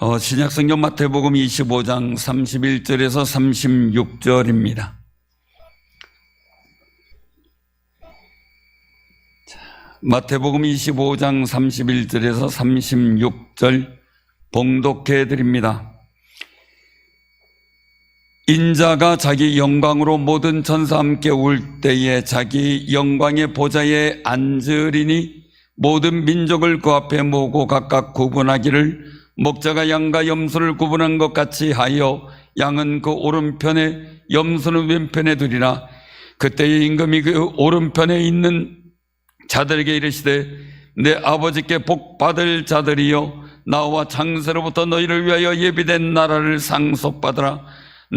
신약성경 마태복음 25장 31절에서 36절입니다. 마태복음 25장 31절에서 36절 봉독해 드립니다. 인자가 자기 영광으로 모든 천사와 함께 올 때에 자기 영광의 보좌에 앉으리니 모든 민족을 그 앞에 모으고 각각 구분하기를 목자가 양과 염소를 구분한 것 같이 하여 양은 그 오른편에 염소는 왼편에 두리라. 그때의 임금이 그 오른편에 있는 자들에게 이르시되 내 아버지께 복 받을 자들이여 나와 창세로부터 너희를 위하여 예비된 나라를 상속받으라.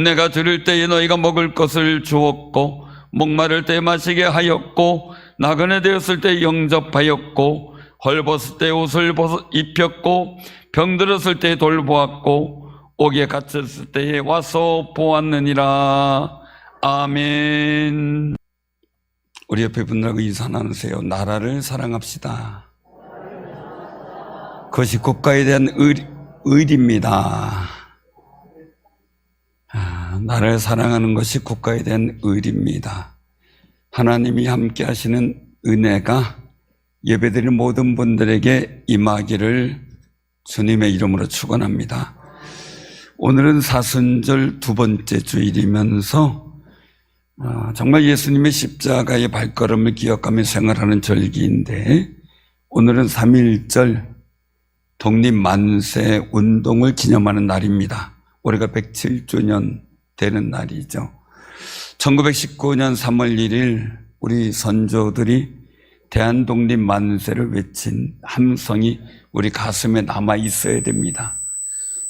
내가 들을 때에 너희가 먹을 것을 주었고 목마를 때 마시게 하였고 나그네 되었을 때 영접하였고 헐벗을 때 옷을 입혔고 병들었을 때 돌보았고 옥에 갇혔을 때에 와서 보았느니라. 아멘. 우리 옆에 분들하고 인사 나누세요. 나라를 사랑합시다. 그것이 국가에 대한 의리입니다. 나라를 사랑하는 것이 국가에 대한 의리입니다. 하나님이 함께 하시는 은혜가 예배드리는 모든 분들에게 임하기를 주님의 이름으로 축원합니다. 오늘은 사순절 두 번째 주일이면서 정말 예수님의 십자가의 발걸음을 기억하며 생활하는 절기인데 오늘은 3.1절 독립만세 운동을 기념하는 날입니다. 올해가 107주년 되는 날이죠. 1919년 3월 1일 우리 선조들이 대한독립만세를 외친 함성이 우리 가슴에 남아 있어야 됩니다.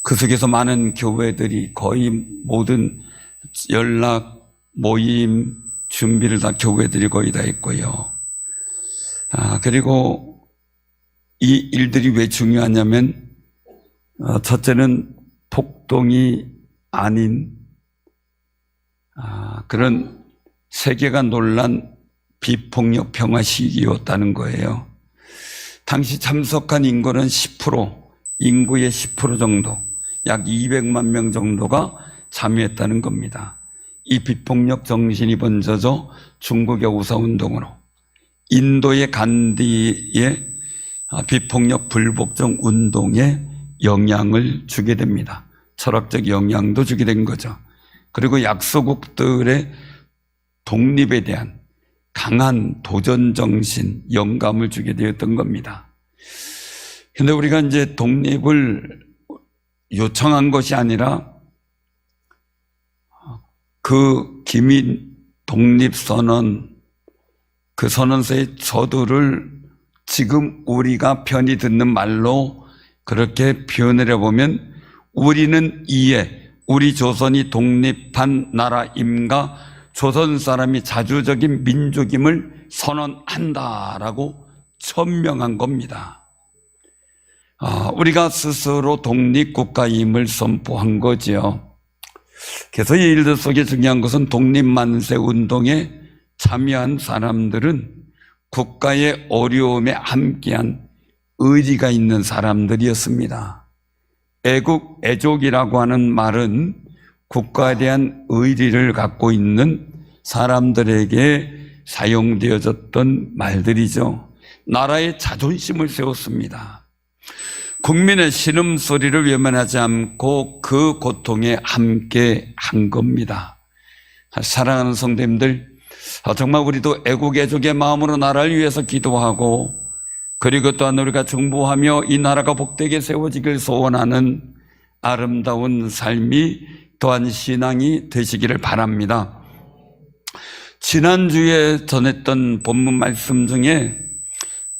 그 속에서 많은 교회들이 거의 모든 연락, 모임, 준비를 다 교회들이 거의 다 했고요. 그리고 이 일들이 왜 중요하냐면 첫째는 폭동이 아닌 그런 세계가 놀란 비폭력 평화 시기였다는 거예요. 당시 참석한 인구는 10%, 인구의 10% 정도, 약 200만 명 정도가 참여했다는 겁니다. 이 비폭력 정신이 번져져 중국의 우사운동으로 인도의 간디의 비폭력 불복종 운동에 영향을 주게 됩니다. 철학적 영향도 주게 된 거죠. 그리고 약소국들의 독립에 대한 강한 도전 정신, 영감을 주게 되었던 겁니다. 그런데 우리가 이제 독립을 요청한 것이 아니라 그 기민 독립선언, 그 선언서의 저도를 지금 우리가 편히 듣는 말로 그렇게 표현을 해보면 우리는 이에 우리 조선이 독립한 나라임과 조선 사람이 자주적인 민족임을 선언한다라고 천명한 겁니다. 우리가 스스로 독립국가임을 선포한 거지요. 그래서 이 일들 속에 중요한 것은 독립만세 운동에 참여한 사람들은 국가의 어려움에 함께한 의지가 있는 사람들이었습니다. 애국이라고 하는 말은 국가에 대한 의리를 갖고 있는 사람들에게 사용되어졌던 말들이죠. 나라의 자존심을 세웠습니다. 국민의 신음소리를 외면하지 않고 그 고통에 함께 한 겁니다. 사랑하는 성도님들, 정말 우리도 애국의 마음으로 나라를 위해서 기도하고 그리고 또한 우리가 중보하며 이 나라가 복되게 세워지길 소원하는 아름다운 삶이 또한 신앙이 되시기를 바랍니다. 지난주에 전했던 본문 말씀 중에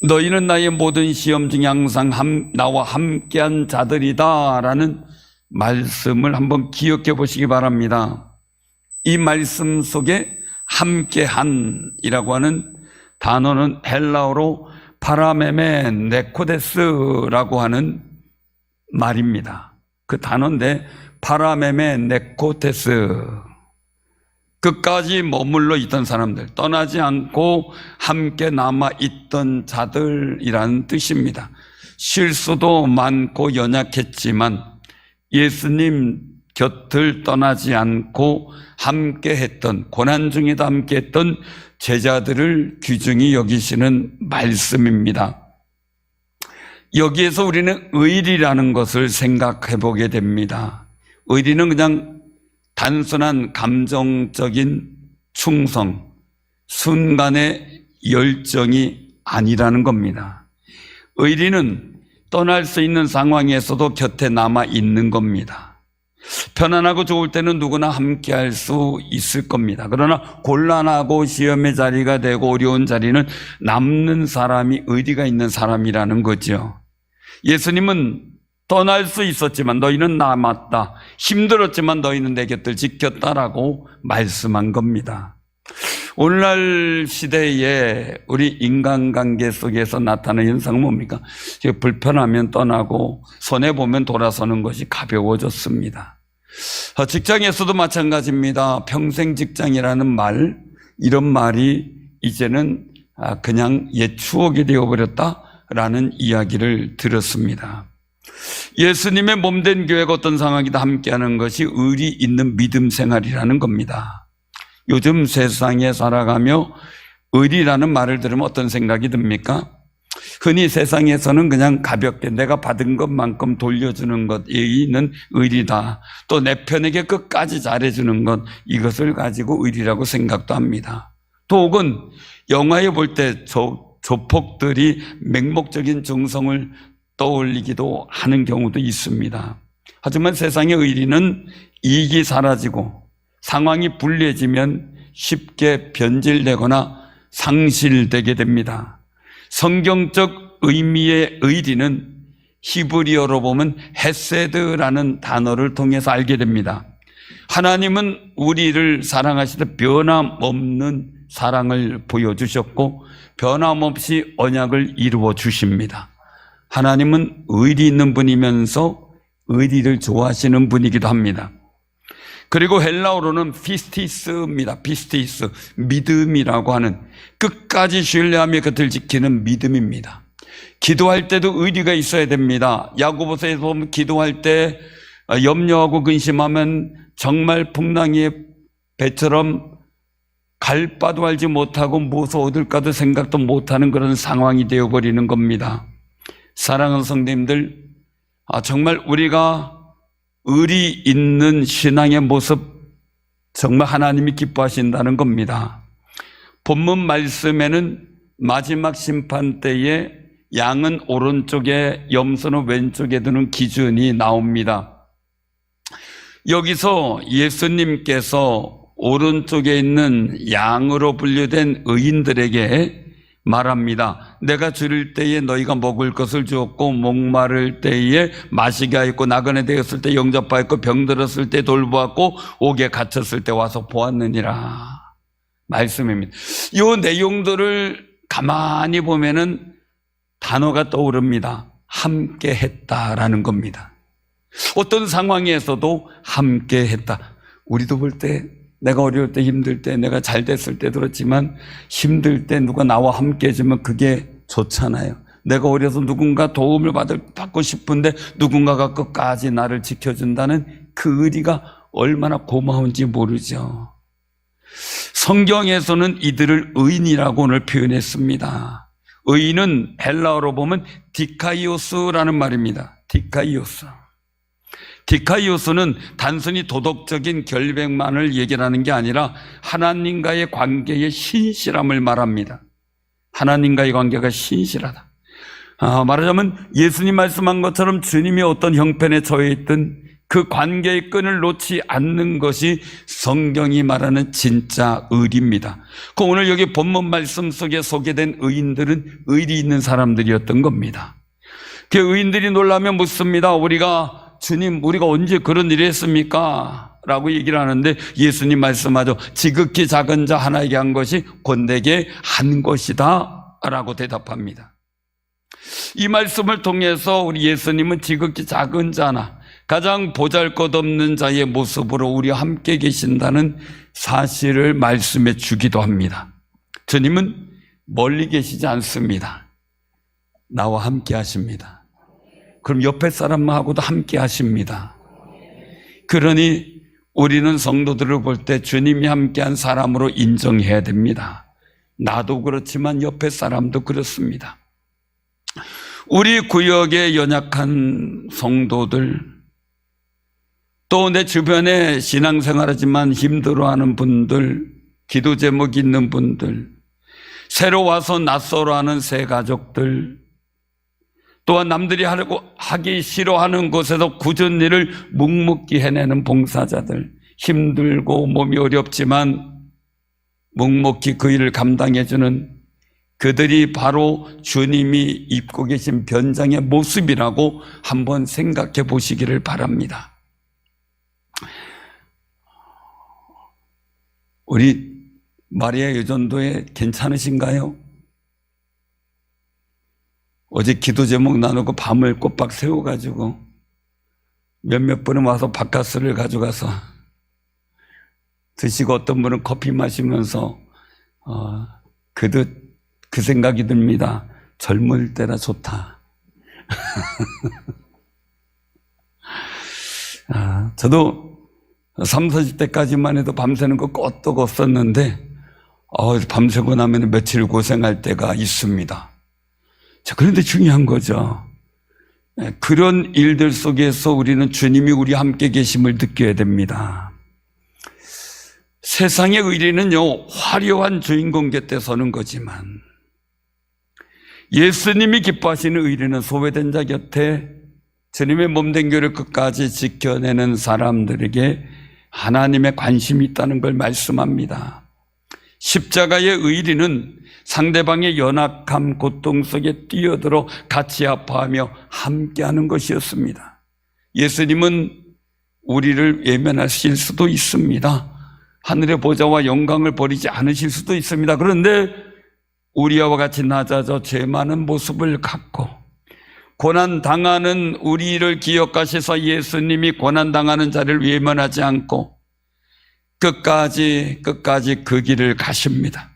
너희는 나의 모든 시험 중에 항상 나와 함께한 자들이다 라는 말씀을 한번 기억해 보시기 바랍니다. 이 말씀 속에 함께한이라고 하는 단어는 헬라어로 파라메메 네코데스라고 하는 말입니다. 그 단어인데 파라메메 네코데스, 끝까지 머물러 있던 사람들, 떠나지 않고 함께 남아있던 자들이라는 뜻입니다. 실수도 많고 연약했지만 예수님 곁을 떠나지 않고 함께 했던, 고난 중에도 함께 했던 제자들을 귀중히 여기시는 말씀입니다. 여기에서 우리는 의리라는 것을 생각해 보게 됩니다. 의리는 그냥 단순한 감정적인 충성, 순간의 열정이 아니라는 겁니다. 의리는 떠날 수 있는 상황에서도 곁에 남아 있는 겁니다. 편안하고 좋을 때는 누구나 함께 할 수 있을 겁니다. 그러나 곤란하고 시험의 자리가 되고 어려운 자리는 남는 사람이 의리가 있는 사람이라는 거죠. 예수님은 떠날 수 있었지만 너희는 남았다. 힘들었지만 너희는 내 곁을 지켰다라고 말씀한 겁니다. 오늘날 시대에 우리 인간관계 속에서 나타나는 현상은 뭡니까? 불편하면 떠나고 손해보면 돌아서는 것이 가벼워졌습니다. 직장에서도 마찬가지입니다. 평생 직장이라는 말, 이런 말이 이제는 그냥 옛 추억이 되어버렸다라는 이야기를 들었습니다. 예수님의 몸된 교회가 어떤 상황이다 함께하는 것이 의리 있는 믿음 생활이라는 겁니다. 요즘 세상에 살아가며 의리라는 말을 들으면 어떤 생각이 듭니까? 흔히 세상에서는 그냥 가볍게 내가 받은 것만큼 돌려주는 것, 있는 의리다. 또 내 편에게 끝까지 잘해주는 것, 이것을 가지고 의리라고 생각도 합니다. 또 혹은 영화에 볼 때 조폭들이 맹목적인 정성을 떠올리기도 하는 경우도 있습니다. 하지만 세상의 의리는 이익이 사라지고 상황이 불리해지면 쉽게 변질되거나 상실되게 됩니다. 성경적 의미의 의리는 히브리어로 보면 헤세드라는 단어를 통해서 알게 됩니다. 하나님은 우리를 사랑하시듯 변함없는 사랑을 보여주셨고 변함없이 언약을 이루어 주십니다. 하나님은 의리 있는 분이면서 의리를 좋아하시는 분이기도 합니다. 그리고 헬라어로는 피스티스입니다. 피스티스, 믿음이라고 하는 끝까지 신뢰하며 곁을 지키는 믿음입니다. 기도할 때도 의리가 있어야 됩니다. 야고보서에서 보면 기도할 때 염려하고 근심하면 정말 풍랑의 배처럼 갈 바도 알지 못하고 무엇을 얻을까도 생각도 못하는 그런 상황이 되어버리는 겁니다. 사랑하는 성도님들, 정말 우리가 의리 있는 신앙의 모습 정말 하나님이 기뻐하신다는 겁니다. 본문 말씀에는 마지막 심판 때에 양은 오른쪽에 염소는 왼쪽에 두는 기준이 나옵니다. 여기서 예수님께서 오른쪽에 있는 양으로 분류된 의인들에게 말합니다. 내가 줄일 때에 너희가 먹을 것을 주었고 목마를 때에 마시게 하였고 나그네 되었을 때 영접하였고 병들었을 때 돌보았고 옥에 갇혔을 때 와서 보았느니라 말씀입니다. 이 내용들을 가만히 보면은 단어가 떠오릅니다. 함께 했다라는 겁니다. 어떤 상황에서도 함께 했다. 우리도 볼 때 내가 어려울 때 힘들 때 내가 잘 됐을 때도 그렇지만 힘들 때 누가 나와 함께 해주면 그게 좋잖아요. 내가 어려서 누군가 도움을 받고 싶은데 누군가가 끝까지 나를 지켜준다는 그 의리가 얼마나 고마운지 모르죠. 성경에서는 이들을 의인이라고 오늘 표현했습니다. 의인은 헬라어로 보면 디카이오스라는 말입니다. 디카이오스. 디카이오스는 단순히 도덕적인 결백만을 얘기하는 게 아니라 하나님과의 관계의 신실함을 말합니다. 하나님과의 관계가 신실하다. 말하자면 예수님 말씀한 것처럼 주님이 어떤 형편에 처해 있든 그 관계의 끈을 놓지 않는 것이 성경이 말하는 진짜 의리입니다. 오늘 여기 본문 말씀 속에 소개된 의인들은 의리 있는 사람들이었던 겁니다. 그 의인들이 놀라며 묻습니다. 주님, 우리가 언제 그런 일을 했습니까? 라고 얘기를 하는데 예수님 말씀하죠. 지극히 작은 자 하나에게 한 것이 곧 내게 한 것이다 라고 대답합니다. 이 말씀을 통해서 우리 예수님은 지극히 작은 자나 가장 보잘것없는 자의 모습으로 우리와 함께 계신다는 사실을 말씀해 주기도 합니다. 주님은 멀리 계시지 않습니다. 나와 함께 하십니다. 그럼 옆에 사람하고도 함께 하십니다. 그러니 우리는 성도들을 볼 때 주님이 함께한 사람으로 인정해야 됩니다. 나도 그렇지만 옆에 사람도 그렇습니다. 우리 구역의 연약한 성도들, 또 내 주변에 신앙생활하지만 힘들어하는 분들, 기도 제목 있는 분들, 새로 와서 낯설어하는 새 가족들, 또한 남들이 하기 싫어하는 곳에서 굳은 일을 묵묵히 해내는 봉사자들, 힘들고 몸이 어렵지만 묵묵히 그 일을 감당해주는 그들이 바로 주님이 입고 계신 변장의 모습이라고 한번 생각해 보시기를 바랍니다. 우리 마리아 여전도에 괜찮으신가요? 어제 기도 제목 나누고 밤을 꼬박 세워가지고 몇몇 분은 와서 바카스를 가져가서 드시고 어떤 분은 커피 마시면서 그 생각이 듭니다. 젊을 때라 좋다. 저도 30, 40대까지만 해도 밤새는 거 껐떡 없었는데 밤새고 나면 며칠 고생할 때가 있습니다. 자, 그런데 중요한 거죠. 그런 일들 속에서 우리는 주님이 우리 함께 계심을 느껴야 됩니다. 세상의 의리는요, 화려한 주인공 곁에 서는 거지만 예수님이 기뻐하시는 의리는 소외된 자 곁에 주님의 몸된 교를 끝까지 지켜내는 사람들에게 하나님의 관심이 있다는 걸 말씀합니다. 십자가의 의리는 상대방의 연약함, 고통 속에 뛰어들어 같이 아파하며 함께하는 것이었습니다. 예수님은 우리를 외면하실 수도 있습니다. 하늘의 보좌와 영광을 버리지 않으실 수도 있습니다. 그런데 우리와 같이 낮아져 죄 많은 모습을 갖고 고난당하는 우리를 기억하셔서 예수님이 고난당하는 자를 외면하지 않고 끝까지 그 길을 가십니다.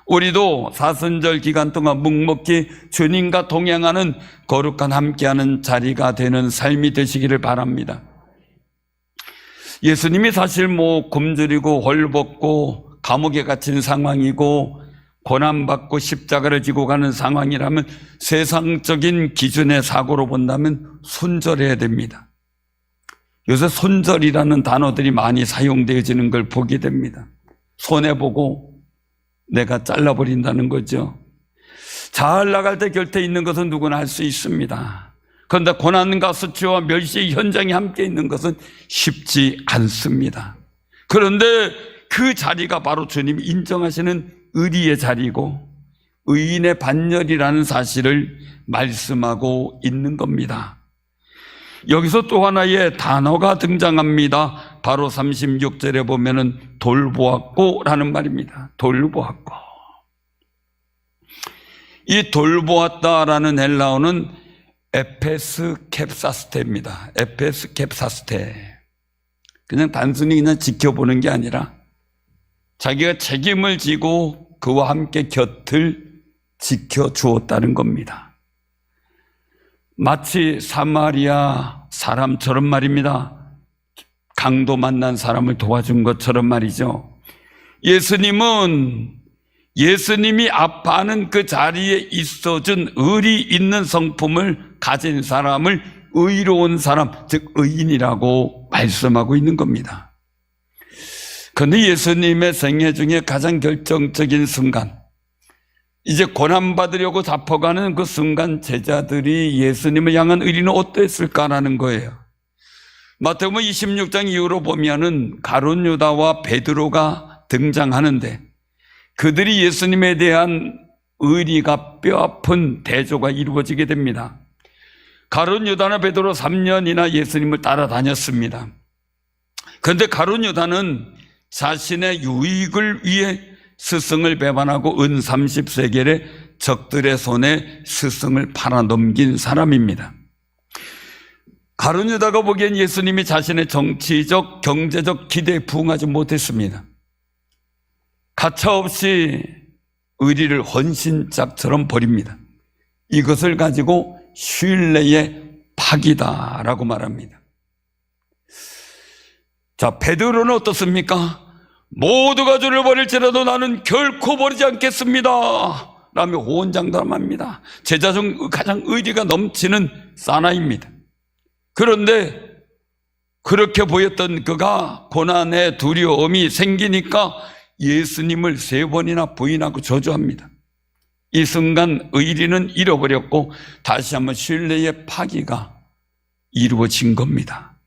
우리도 사순절 기간 동안 묵묵히 주님과 동행하는 거룩한 함께하는 자리가 되는 삶이 되시기를 바랍니다. 예수님이 사실 굶주리고 헐벗고 감옥에 갇힌 상황이고 고난받고 십자가를 지고 가는 상황이라면 세상적인 기준의 사고로 본다면 손절해야 됩니다. 요새 손절이라는 단어들이 많이 사용되어지는 걸 보게 됩니다. 손해보고 내가 잘라버린다는 거죠. 잘 나갈 때 곁에 있는 것은 누구나 할 수 있습니다. 그런데 고난과 수치와 멸시의 현장에 함께 있는 것은 쉽지 않습니다. 그런데 그 자리가 바로 주님이 인정하시는 의리의 자리고 의인의 반열이라는 사실을 말씀하고 있는 겁니다. 여기서 또 하나의 단어가 등장합니다. 바로 36절에 보면은 돌보았고라는 말입니다. 돌보았고. 이 돌보았다라는 헬라어는 에페스 캡사스테입니다. 에페스 캡사스테. 그냥 단순히 지켜보는 게 아니라 자기가 책임을 지고 그와 함께 곁을 지켜주었다는 겁니다. 마치 사마리아 사람처럼 말입니다. 강도 만난 사람을 도와준 것처럼 말이죠. 예수님이 아파하는 그 자리에 있어준 의리 있는 성품을 가진 사람을 의로운 사람, 즉 의인이라고 말씀하고 있는 겁니다. 그런데 예수님의 생애 중에 가장 결정적인 순간, 이제 고난받으려고 잡혀가는 그 순간 제자들이 예수님을 향한 의리는 어땠을까라는 거예요. 마태복음 26장 이후로 보면은 가룟 유다와 베드로가 등장하는데 그들이 예수님에 대한 의리가 뼈아픈 대조가 이루어지게 됩니다. 가룟 유다나 베드로 3년이나 예수님을 따라다녔습니다. 그런데 가룟 유다는 자신의 유익을 위해 스승을 배반하고 은 30세겔에 적들의 손에 스승을 팔아넘긴 사람입니다. 가룟 유다가 보기엔 예수님이 자신의 정치적, 경제적 기대에 부응하지 못했습니다. 가차없이 의리를 헌신짝처럼 버립니다. 이것을 가지고 신뢰의 파기다라고 말합니다. 자, 베드로는 어떻습니까? 모두가 주를 버릴지라도 나는 결코 버리지 않겠습니다 라며 호언장담합니다. 제자 중 가장 의리가 넘치는 사나이입니다. 그런데 그렇게 보였던 그가 고난의 두려움이 생기니까 예수님을 3번이나 부인하고 저주합니다. 이 순간 의리는 잃어버렸고 다시 한번 신뢰의 파기가 이루어진 겁니다.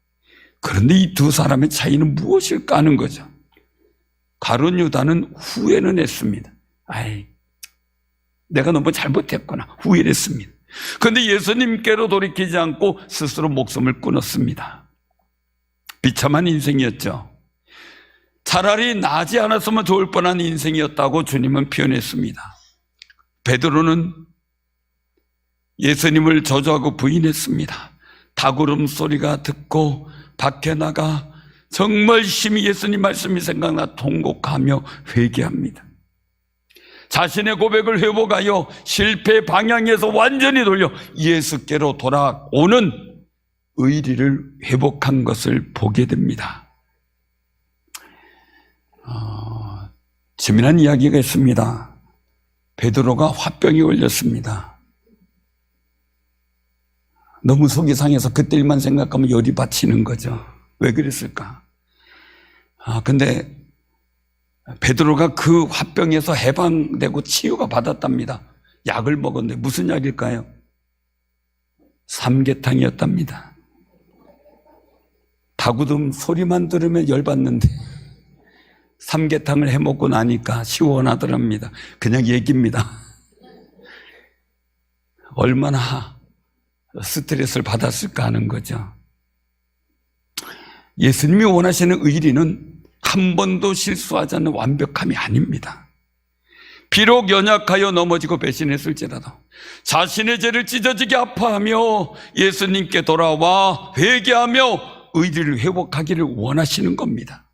그런데 이 두 사람의 차이는 무엇일까 하는 거죠. 가룟 유다는 후회는 했습니다. 내가 너무 잘못했구나 후회를 했습니다. 그런데 예수님께로 돌이키지 않고 스스로 목숨을 끊었습니다. 비참한 인생이었죠. 차라리 나지 않았으면 좋을 뻔한 인생이었다고 주님은 표현했습니다. 베드로는 예수님을 저주하고 부인했습니다. 닭울음 소리가 듣고 밖에 나가 정말 심히 예수님 말씀이 생각나 통곡하며 회개합니다. 자신의 고백을 회복하여 실패 방향에서 완전히 돌려 예수께로 돌아오는 의리를 회복한 것을 보게 됩니다. 재미난 이야기가 있습니다. 베드로가 화병이 걸렸습니다. 너무 속이 상해서 그때 일만 생각하면 열이 받치는 거죠. 왜 그랬을까? 근데 베드로가 그 화병에서 해방되고 치유가 받았답니다. 약을 먹었는데 무슨 약일까요? 삼계탕이었답니다. 닭우듬 소리만 들으면 열받는데 삼계탕을 해먹고 나니까 시원하더랍니다. 그냥 얘기입니다. 얼마나 스트레스를 받았을까 하는 거죠. 예수님이 원하시는 의리는 한 번도 실수하지 않는 완벽함이 아닙니다. 비록 연약하여 넘어지고 배신했을지라도 자신의 죄를 찢어지게 아파하며 예수님께 돌아와 회개하며 의리를 회복하기를 원하시는 겁니다.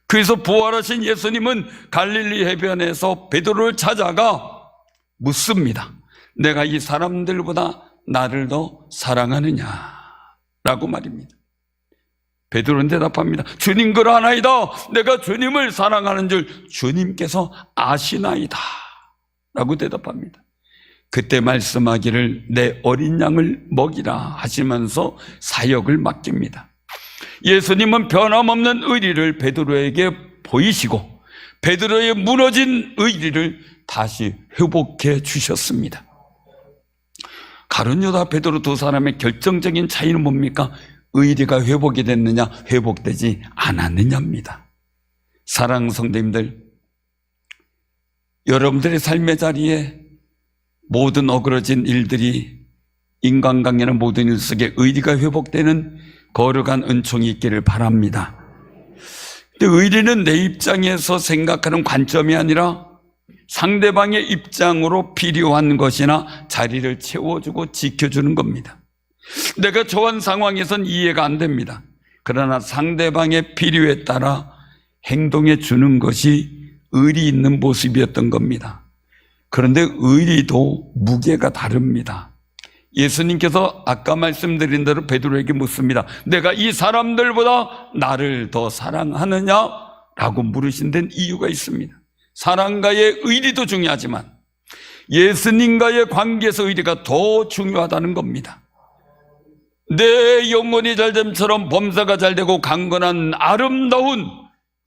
그래서 부활하신 예수님은 갈릴리 해변에서 베드로를 찾아가 묻습니다. 내가 이 사람들보다 나를 더 사랑하느냐? 라고 말입니다. 베드로는 대답합니다. 주님 그러하나이다. 내가 주님을 사랑하는 줄 주님께서 아시나이다. 라고 대답합니다. 그때 말씀하기를 내 어린 양을 먹이라 하시면서 사역을 맡깁니다. 예수님은 변함없는 의리를 베드로에게 보이시고 베드로의 무너진 의리를 다시 회복해 주셨습니다. 가룟 유다 베드로 두 사람의 결정적인 차이는 뭡니까? 의리가 회복이 됐느냐 회복되지 않았느냐입니다. 사랑하는 성도님들, 여러분들의 삶의 자리에 모든 어그러진 일들이 인간관계나 모든 일 속에 의리가 회복되는 거룩한 은총이 있기를 바랍니다. 근데 의리는 내 입장에서 생각하는 관점이 아니라 상대방의 입장으로 필요한 것이나 자리를 채워주고 지켜주는 겁니다. 내가 처한 상황에선 이해가 안 됩니다. 그러나 상대방의 필요에 따라 행동해 주는 것이 의리 있는 모습이었던 겁니다. 그런데 의리도 무게가 다릅니다. 예수님께서 아까 말씀드린 대로 베드로에게 묻습니다. 내가 이 사람들보다 나를 더 사랑하느냐? 라고 물으신 데는 이유가 있습니다. 사랑과의 의리도 중요하지만 예수님과의 관계에서 의리가 더 중요하다는 겁니다. 내 영혼이 잘됨처럼 범사가 잘되고 강건한 아름다운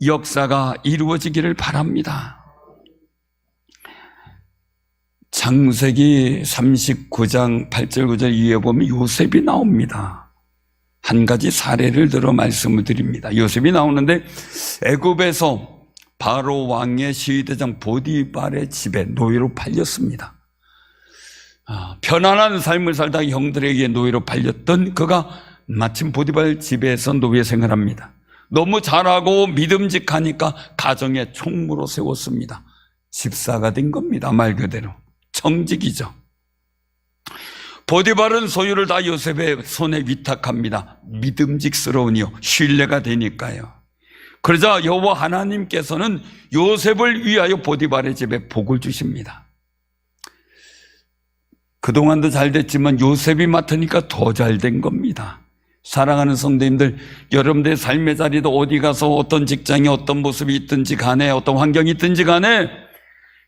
역사가 이루어지기를 바랍니다. 창세기 39장 8절 9절 이에 보면 요셉이 나옵니다. 한 가지 사례를 들어 말씀을 드립니다. 요셉이 나오는데 애굽에서 바로 왕의 시위대장 보디발의 집에 노예로 팔렸습니다. 편안한 삶을 살다가 형들에게 노예로 팔렸던 그가 마침 보디발 집에서 노예 생활합니다. 너무 잘하고 믿음직하니까 가정의 총무로 세웠습니다. 집사가 된 겁니다. 말 그대로 청직이죠. 보디발은 소유를 다 요셉의 손에 위탁합니다. 믿음직스러우니요 신뢰가 되니까요. 그러자 여호와 하나님께서는 요셉을 위하여 보디발의 집에 복을 주십니다. 그동안도 잘 됐지만 요셉이 맡으니까 더 잘 된 겁니다. 사랑하는 성도님들, 여러분들의 삶의 자리도 어디 가서 어떤 직장에 어떤 모습이 있든지 간에 어떤 환경이 있든지 간에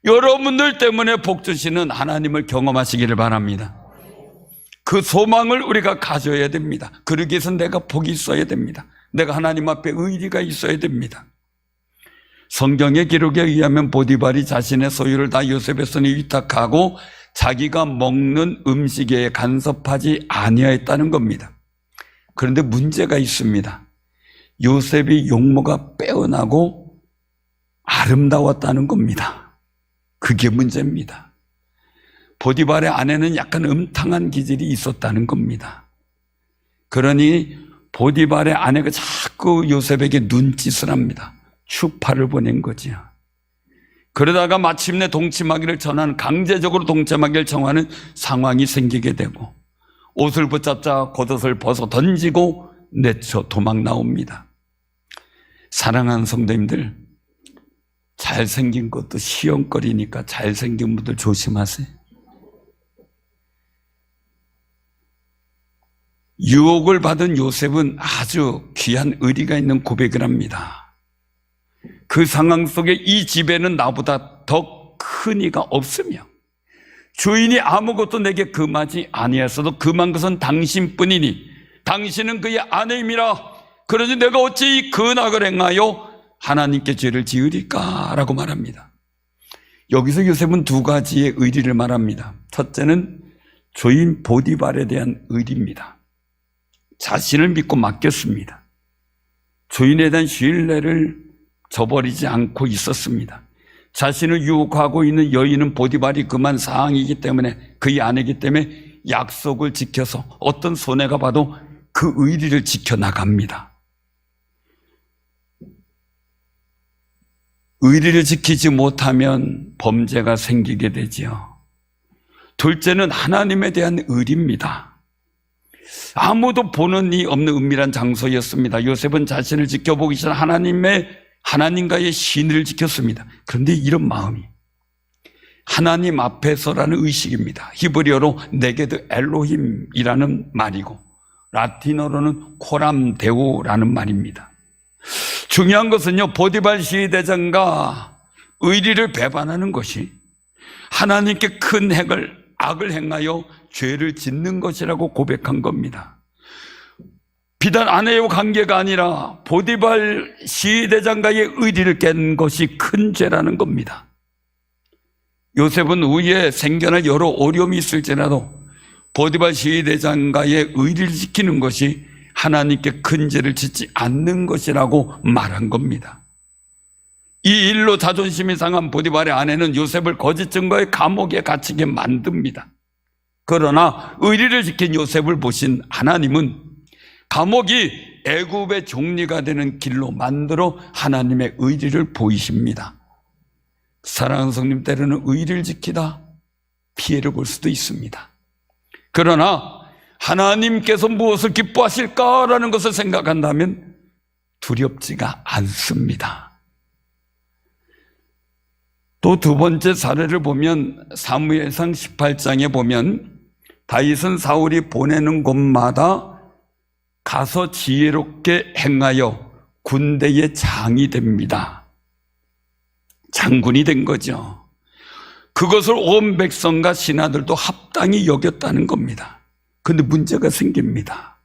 여러분들 때문에 복 주시는 하나님을 경험하시기를 바랍니다. 그 소망을 우리가 가져야 됩니다. 그러기 위해서 내가 복이 있어야 됩니다. 내가 하나님 앞에 의리가 있어야 됩니다. 성경의 기록에 의하면 보디발이 자신의 소유를 다 요셉의 손에 위탁하고 자기가 먹는 음식에 간섭하지 아니하였다는 겁니다. 그런데 문제가 있습니다. 요셉이 용모가 빼어나고 아름다웠다는 겁니다. 그게 문제입니다. 보디발의 아내는 약간 음탕한 기질이 있었다는 겁니다. 그러니 보디발의 아내가 자꾸 요셉에게 눈짓을 합니다. 추파를 보낸 거지요. 그러다가 마침내 동침하기를 전하는, 강제적으로 동침하기를 정하는 상황이 생기게 되고 옷을 붙잡자 겉옷을 벗어 던지고 내쳐 도망 나옵니다. 사랑하는 성도님들, 잘생긴 것도 시험거리니까 잘생긴 분들 조심하세요. 유혹을 받은 요셉은 아주 귀한 의리가 있는 고백을 합니다. 그 상황 속에 이 집에는 나보다 더 큰 이가 없으며 주인이 아무것도 내게 금하지 아니하였어도 금한 것은 당신뿐이니 당신은 그의 아내임이라. 그러니 내가 어찌 이 근악을 행하여 하나님께 죄를 지으리까? 라고 말합니다. 여기서 요셉은 두 가지의 의리를 말합니다. 첫째는 주인 보디발에 대한 의리입니다. 자신을 믿고 맡겼습니다. 주인에 대한 신뢰를 저버리지 않고 있었습니다. 자신을 유혹하고 있는 여인은 보디발이 금한 상황이기 때문에, 그의 아내이기 때문에 약속을 지켜서 어떤 손해가 봐도 그 의리를 지켜나갑니다. 의리를 지키지 못하면 범죄가 생기게 되지요. 둘째는 하나님에 대한 의리입니다. 아무도 보는 이 없는 은밀한 장소였습니다. 요셉은 자신을 지켜보기 전 하나님과의 신의를 지켰습니다. 그런데 이런 마음이 하나님 앞에서라는 의식입니다. 히브리어로 네게드 엘로힘이라는 말이고 라틴어로는 코람 데오라는 말입니다. 중요한 것은요, 보디발 시대장과 의리를 배반하는 것이 하나님께 큰 악을 행하여 죄를 짓는 것이라고 고백한 겁니다. 비단 아내의 관계가 아니라 보디발 시대장과의 의리를 깬 것이 큰 죄라는 겁니다. 요셉은 후에 생겨날 여러 어려움이 있을지라도 보디발 시대장과의 의리를 지키는 것이 하나님께 큰 죄를 짓지 않는 것이라고 말한 겁니다. 이 일로 자존심이 상한 보디발의 아내는 요셉을 거짓 증거의 감옥에 갇히게 만듭니다. 그러나 의리를 지킨 요셉을 보신 하나님은 감옥이 애굽의 종리가 되는 길로 만들어 하나님의 의리를 보이십니다. 사랑하는 성님, 때로는 의리를 지키다 피해를 볼 수도 있습니다. 그러나 하나님께서 무엇을 기뻐하실까라는 것을 생각한다면 두렵지가 않습니다. 또 두 번째 사례를 보면 사무엘상 18장에 보면 다윗은 사울이 보내는 곳마다 가서 지혜롭게 행하여 군대의 장이 됩니다. 장군이 된 거죠. 그것을 온 백성과 신하들도 합당히 여겼다는 겁니다. 그런데 문제가 생깁니다.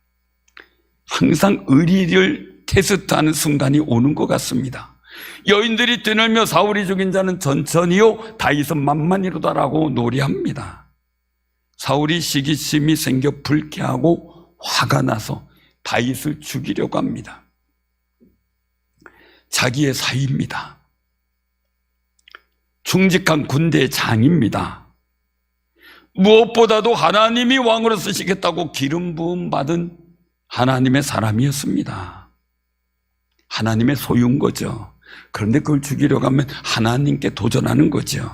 항상 의리를 테스트하는 순간이 오는 것 같습니다. 여인들이 뛰놀며 사울이 죽인 자는 천천히요 다윗은 만만이로다라고 노래합니다. 사울이 시기심이 생겨 불쾌하고 화가 나서 다윗을 죽이려고 합니다. 자기의 사위입니다. 충직한 군대의 장입니다. 무엇보다도 하나님이 왕으로 쓰시겠다고 기름 부음 받은 하나님의 사람이었습니다. 하나님의 소유인 거죠. 그런데 그걸 죽이려고 하면 하나님께 도전하는 거죠.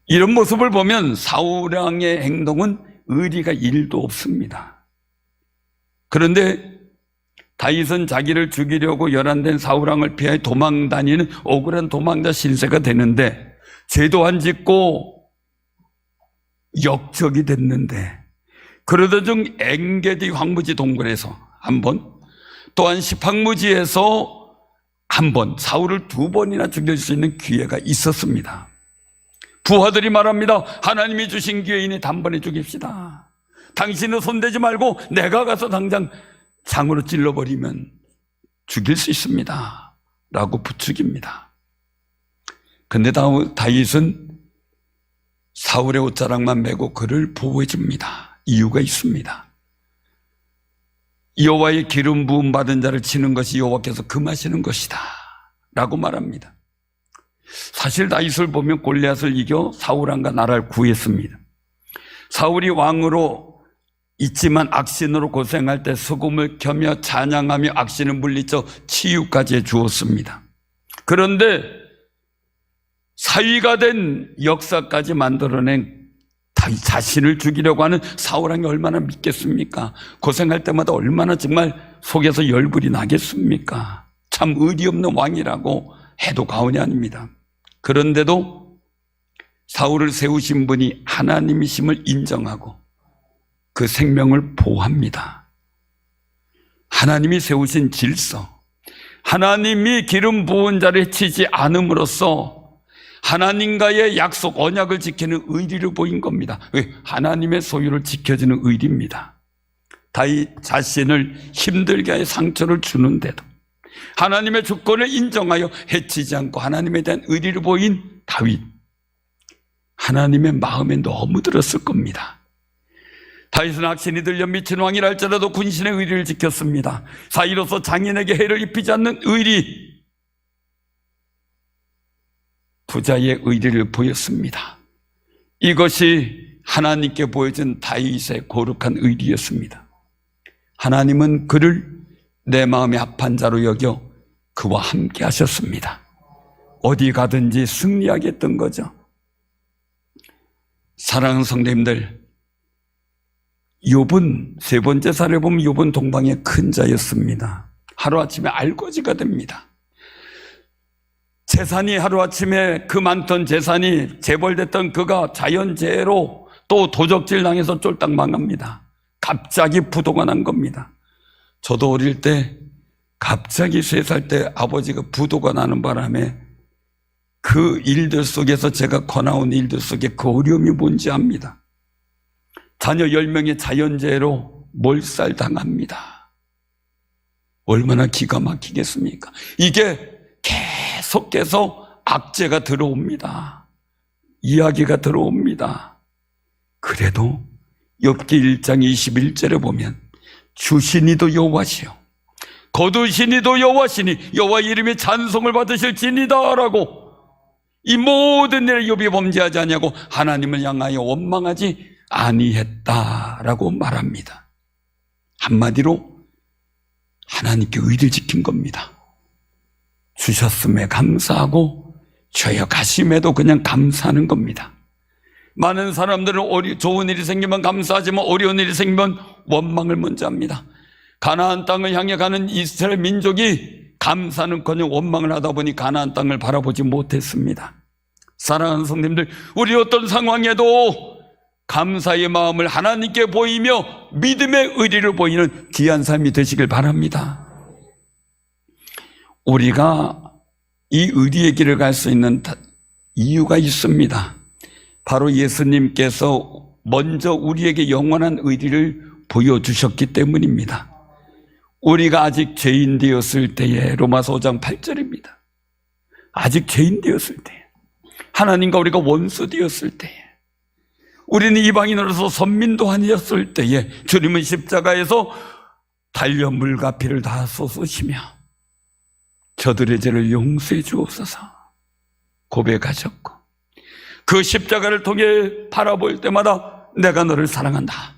이런 모습을 보면 사울 왕의 행동은 의리가 1도 없습니다. 그런데 다윗은 자기를 죽이려고 열한된 사울 왕을 피하여 도망다니는 억울한 도망자 신세가 되는데, 죄도 안 짓고 역적이 됐는데 그러던 중 엔게디 황무지 동굴에서 한 번, 또한 시팡무지에서 한 번, 사울을 2번이나 죽일 수 있는 기회가 있었습니다. 부하들이 말합니다. 하나님이 주신 기회이니 단번에 죽입시다. 당신은 손대지 말고 내가 가서 당장 창으로 찔러버리면 죽일 수 있습니다 라고 부추깁니다. 근데 다윗은 사울의 옷자락만 메고 그를 보호해 줍니다. 이유가 있습니다. 여호와의 기름 부음 받은 자를 치는 것이 여호와께서 금하시는 것이다 라고 말합니다. 사실 다윗을 보면 골리앗을 이겨 사울 왕과 나라를 구했습니다. 사울이 왕으로 있지만 악신으로 고생할 때 수금을 겨며 찬양하며 악신을 물리쳐 치유까지 해주었습니다. 그런데 사위가 된 역사까지 만들어낸 다윗 자신을 죽이려고 하는 사울 왕이 얼마나 믿겠습니까? 고생할 때마다 얼마나 정말 속에서 열불이 나겠습니까? 참 의리 없는 왕이라고 해도 과언이 아닙니다. 그런데도 사울을 세우신 분이 하나님이심을 인정하고 그 생명을 보호합니다. 하나님이 세우신 질서, 하나님이 기름 부은 자를 해치지 않음으로써 하나님과의 약속, 언약을 지키는 의리를 보인 겁니다. 왜? 하나님의 소유를 지켜주는 의리입니다. 다윗 자신을 힘들게 하여 상처를 주는데도 하나님의 주권을 인정하여 해치지 않고 하나님에 대한 의리를 보인 다윗, 하나님의 마음에 너무 들었을 겁니다. 다윗은 악신이 들려 미친 왕이라 할지라도 군신의 의리를 지켰습니다. 사위로서 장인에게 해를 입히지 않는 의리, 부자의 의리를 보였습니다. 이것이 하나님께 보여준 다윗의 거룩한 의리였습니다. 하나님은 그를 내 마음에 합한 자로 여겨 그와 함께 하셨습니다. 어디 가든지 승리하게 했던 거죠. 사랑하는 성도님들, 욥은 세 번째 사례 보면 욥은 동방의 큰 자였습니다. 하루아침에 알거지가 됩니다. 재산이 하루아침에 그 많던 재산이 재벌됐던 그가 자연재해로 또 도적질 당해서 쫄딱 망합니다. 갑자기 부도가 난 겁니다. 저도 어릴 때 갑자기 3살 때 아버지가 부도가 나는 바람에 그 일들 속에서 제가 거나온 일들 속에 그 어려움이 뭔지 압니다. 자녀 10명의 자연재해로 몰살당합니다. 얼마나 기가 막히겠습니까? 이게 계속해서 악재가 들어옵니다. 이야기가 들어옵니다. 그래도 욥기 1장 21절에 보면 주시니도 여호와시요 거두시니도 여호와시니 여호와 이름의 찬송을 받으실지니다 라고, 이 모든 일에 욥이 범죄하지 아니하고 하나님을 향하여 원망하지 아니했다라고 말합니다. 한마디로 하나님께 의를 지킨 겁니다. 주셨음에 감사하고 죄어 가심에도 그냥 감사하는 겁니다. 많은 사람들은 좋은 일이 생기면 감사하지만 어려운 일이 생기면 원망을 먼저 합니다. 가나안 땅을 향해 가는 이스라엘 민족이 감사는커녕 원망을 하다 보니 가나안 땅을 바라보지 못했습니다. 사랑하는 성도님들, 우리 어떤 상황에도 감사의 마음을 하나님께 보이며 믿음의 의리를 보이는 귀한 삶이 되시길 바랍니다. 우리가 이 의리의 길을 갈 수 있는 이유가 있습니다. 바로 예수님께서 먼저 우리에게 영원한 의리를 보여주셨기 때문입니다. 우리가 아직 죄인 되었을 때에, 로마서 5장 8절입니다. 아직 죄인 되었을 때에, 하나님과 우리가 원수 되었을 때에, 우리는 이방인으로서 선민도 아니었을 때에 주님은 십자가에서 달려 물과 피를 다 쏟으시며 저들의 죄를 용서해 주옵소서 고백하셨고, 그 십자가를 통해 바라볼 때마다 내가 너를 사랑한다,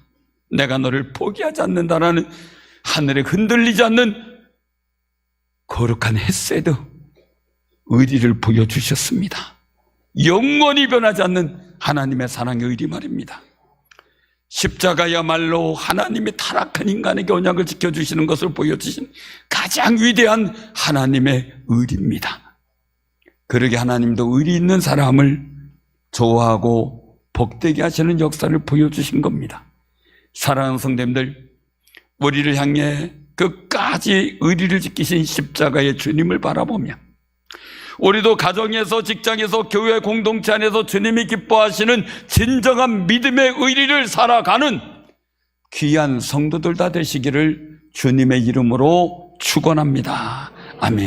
내가 너를 포기하지 않는다라는 하늘에 흔들리지 않는 거룩한 헤세드 의리를 보여주셨습니다. 영원히 변하지 않는 하나님의 사랑의 의리 말입니다. 십자가야말로 하나님이 타락한 인간에게 언약을 지켜주시는 것을 보여주신 가장 위대한 하나님의 의리입니다. 그러게 하나님도 의리 있는 사람을 좋아하고 복되게 하시는 역사를 보여주신 겁니다. 사랑하는 성도님들, 우리를 향해 끝까지 의리를 지키신 십자가의 주님을 바라보며 우리도 가정에서, 직장에서, 교회 공동체 안에서 주님이 기뻐하시는 진정한 믿음의 의리를 살아가는 귀한 성도들 다 되시기를 주님의 이름으로 축원합니다. 아멘.